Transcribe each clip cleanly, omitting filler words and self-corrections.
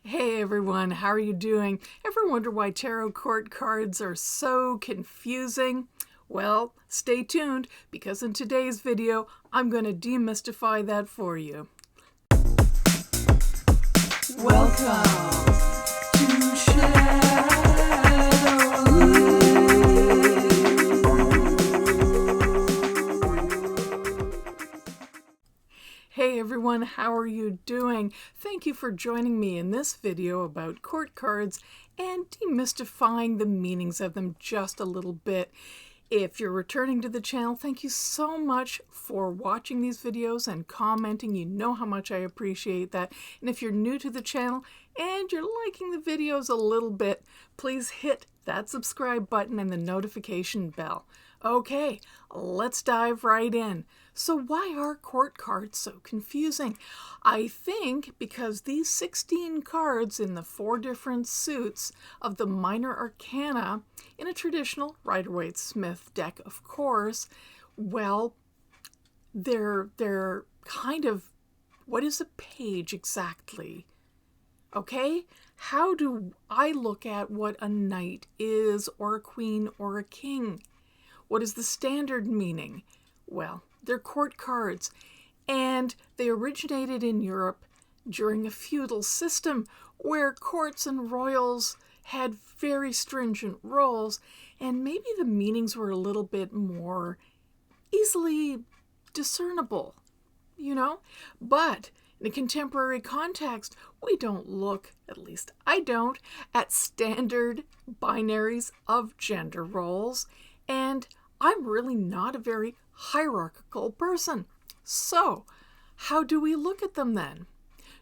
Hey everyone, how are you doing? Ever wonder why tarot court cards are so confusing? Well, stay tuned because in today's video, I'm going to demystify that for you. Welcome to Shadow. Hey everyone, how are you doing? Thank you for joining me in this video about court cards and demystifying the meanings of them just a little bit. If you're returning to the channel, thank you so much for watching these videos and commenting. You know how much I appreciate that. And if you're new to the channel and you're liking the videos a little bit, please hit that subscribe button and the notification bell. Okay, let's dive right in. So why are court cards so confusing? I think because these 16 cards in the 4 different suits of the minor arcana in a traditional Rider-Waite-Smith deck, of course, well, they're kind of, what is a page exactly? Okay? How do I look at what a knight is, or a queen, or a king? What is the standard meaning? Well, they're court cards, and they originated in Europe during a feudal system where courts and royals had very stringent roles, and maybe the meanings were a little bit more easily discernible, you know? But in a contemporary context, we don't look, at least I don't, at standard binaries of gender roles, and I'm really not a very hierarchical person. So, how do we look at them then?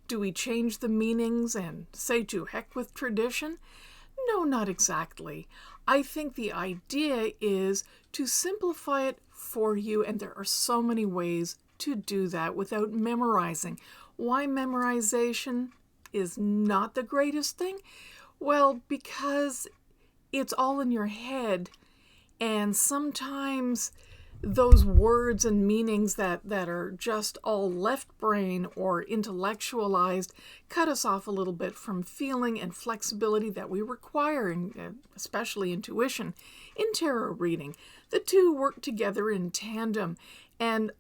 Do we change the meanings and say to heck with tradition? No, not exactly. I think the idea is to simplify it for you, and there are so many ways to do that without memorizing. Why memorization is not the greatest thing? Well, because it's all in your head, and sometimes those words and meanings that are just all left brain or intellectualized cut us off a little bit from feeling and flexibility that we require, especially intuition, in tarot reading. The two work together in tandem. And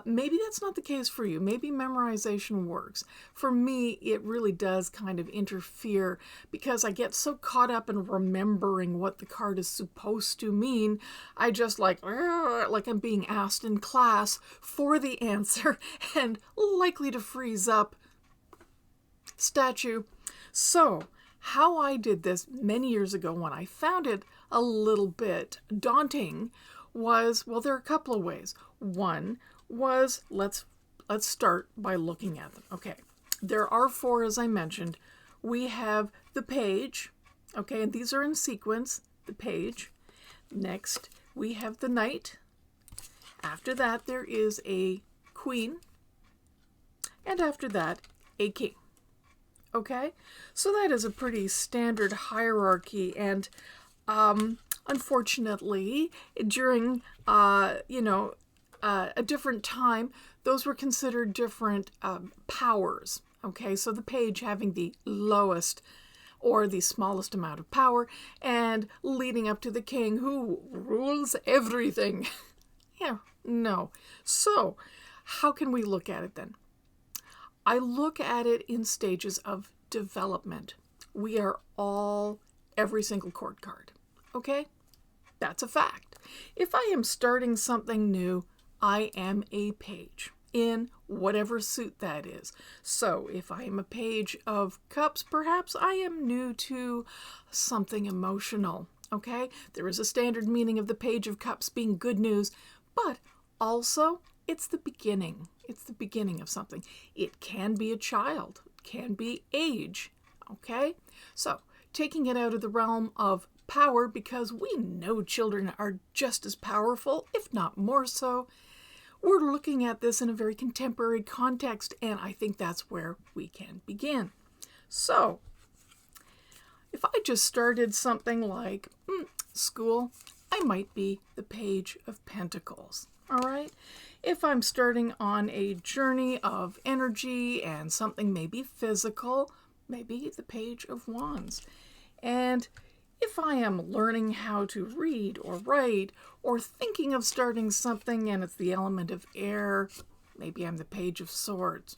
maybe that's not the case for you. Maybe memorization works. For me, it really does kind of interfere because I get so caught up in remembering what the card is supposed to mean. I just like I'm being asked in class for the answer and likely to freeze up. Statue. So, how I did this many years ago when I found it a little bit daunting was, well, there are a couple of ways. One was, let's start by looking at them. Okay, there are 4, as I mentioned. We have the page, okay, and these are in sequence, the page. Next, we have the knight. After that, there is a queen. And after that, a king. Okay, so that is a pretty standard hierarchy, and unfortunately, during, a different time, those were considered different powers. Okay, so the page having the lowest or the smallest amount of power, and leading up to the king who rules everything. Yeah, no. So, how can we look at it then? I look at it in stages of development. We are all every single court card. Okay? That's a fact. If I am starting something new, I am a page in whatever suit that is. So if I am a page of cups, perhaps I am new to something emotional. Okay? There is a standard meaning of the page of cups being good news, but also it's the beginning. It's the beginning of something. It can be a child. It can be age. Okay? So taking it out of the realm of power, because we know children are just as powerful, if not more so, we're looking at this in a very contemporary context, and I think that's where we can begin. So, if I just started something like school, I might be the Page of Pentacles, all right? If I'm starting on a journey of energy and something maybe physical, maybe the Page of Wands. And if I am learning how to read or write or thinking of starting something and it's the element of air, maybe I'm the Page of Swords.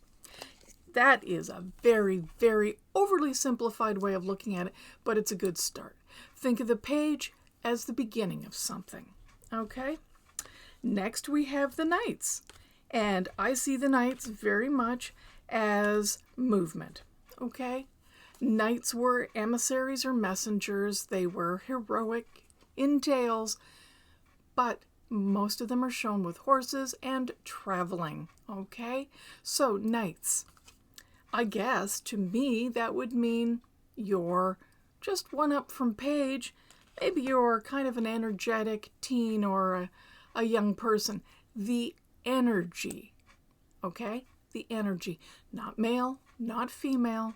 That is a very, very overly simplified way of looking at it, but it's a good start. Think of the page as the beginning of something, okay? Next we have the Knights, and I see the Knights very much as movement, okay? Knights were emissaries or messengers. They were heroic in tales, but most of them are shown with horses and traveling, okay? So Knights, I guess to me that would mean you're just one up from Page. Maybe you're kind of an energetic teen or a young person. The energy, okay? The energy, not male, not female,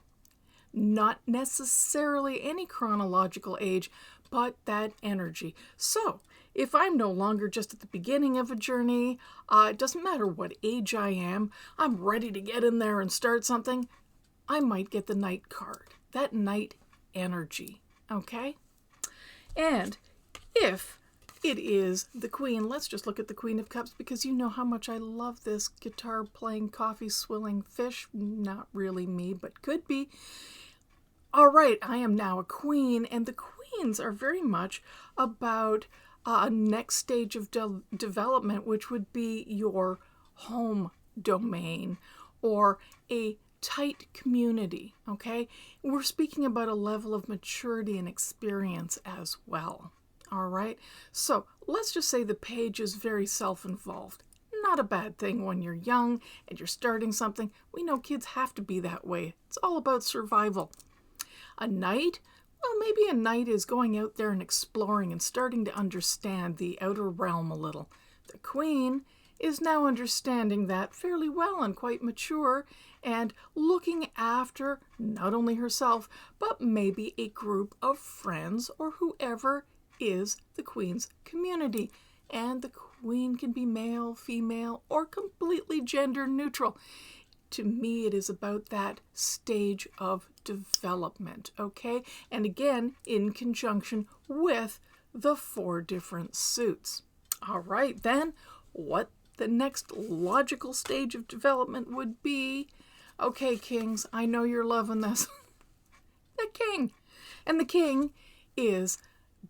not necessarily any chronological age, but that energy. So if I'm no longer just at the beginning of a journey, it doesn't matter what age I am, I'm ready to get in there and start something, I might get the Knight card, that Knight energy, okay? And if it is the Queen, let's just look at the Queen of Cups, because you know how much I love this guitar-playing, coffee-swilling fish. Not really me, but could be. All right, I am now a queen, and the queens are very much about a next stage of development, which would be your home domain or a tight community, okay? We're speaking about a level of maturity and experience as well, all right? So let's just say the page is very self-involved. Not a bad thing when you're young and you're starting something. We know kids have to be that way. It's all about survival. A knight? Well, maybe a knight is going out there and exploring and starting to understand the outer realm a little. The queen is now understanding that fairly well and quite mature and looking after not only herself, but maybe a group of friends or whoever is the queen's community. And the queen can be male, female, or completely gender neutral. To me, it is about that stage of development, okay? And again, in conjunction with the 4 different suits. All right, then, what the next logical stage of development would be? Okay, kings, I know you're loving this. The king. And the king is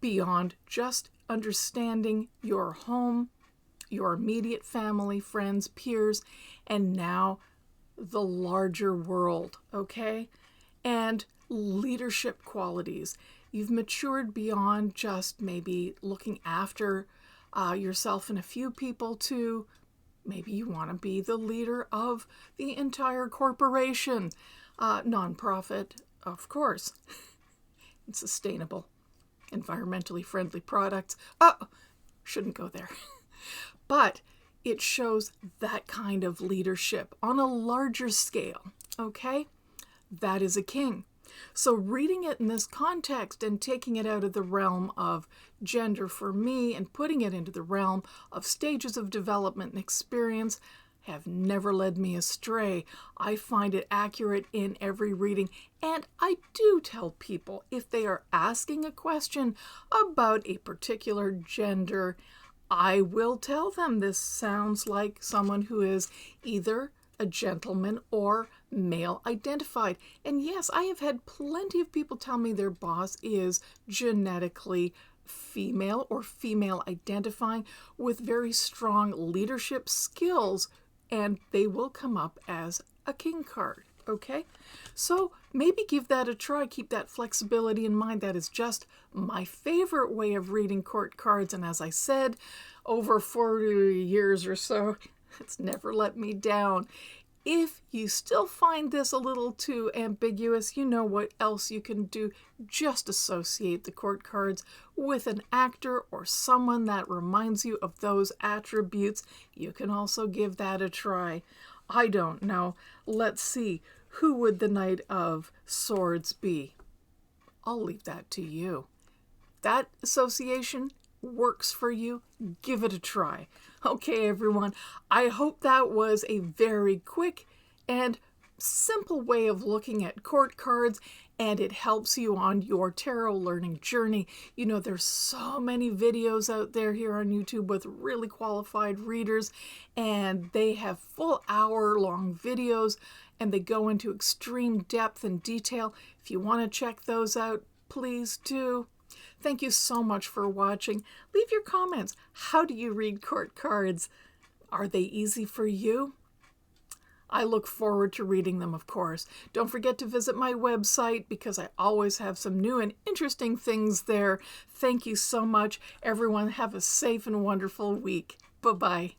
beyond just understanding your home, your immediate family, friends, peers, and now the larger world, okay? And leadership qualities. You've matured beyond just maybe looking after yourself and a few people to maybe you want to be the leader of the entire corporation, nonprofit, of course, and sustainable, environmentally friendly products. Oh, shouldn't go there. But it shows that kind of leadership on a larger scale, okay? That is a king. So reading it in this context and taking it out of the realm of gender for me and putting it into the realm of stages of development and experience have never led me astray. I find it accurate in every reading. And I do tell people if they are asking a question about a particular gender, I will tell them this sounds like someone who is either a gentleman or male identified. And yes, I have had plenty of people tell me their boss is genetically female or female identifying with very strong leadership skills, and they will come up as a king card, okay? So maybe give that a try. Keep that flexibility in mind. That is just my favorite way of reading court cards, and as I said, over 40 years or so, it's never let me down. If you still find this a little too ambiguous, you know what else you can do. Just associate the court cards with an actor or someone that reminds you of those attributes. You can also give that a try. I don't know. Let's see. Who would the Knight of Swords be? I'll leave that to you. That association works for you, give it a try. Okay, everyone, I hope that was a very quick and simple way of looking at court cards, and it helps you on your tarot learning journey. You know, there's so many videos out there here on YouTube with really qualified readers, and they have full hour-long videos, and they go into extreme depth and detail. If you want to check those out, please do. Thank you so much for watching. Leave your comments. How do you read court cards? Are they easy for you? I look forward to reading them, of course. Don't forget to visit my website because I always have some new and interesting things there. Thank you so much. Everyone have a safe and wonderful week. Bye-bye.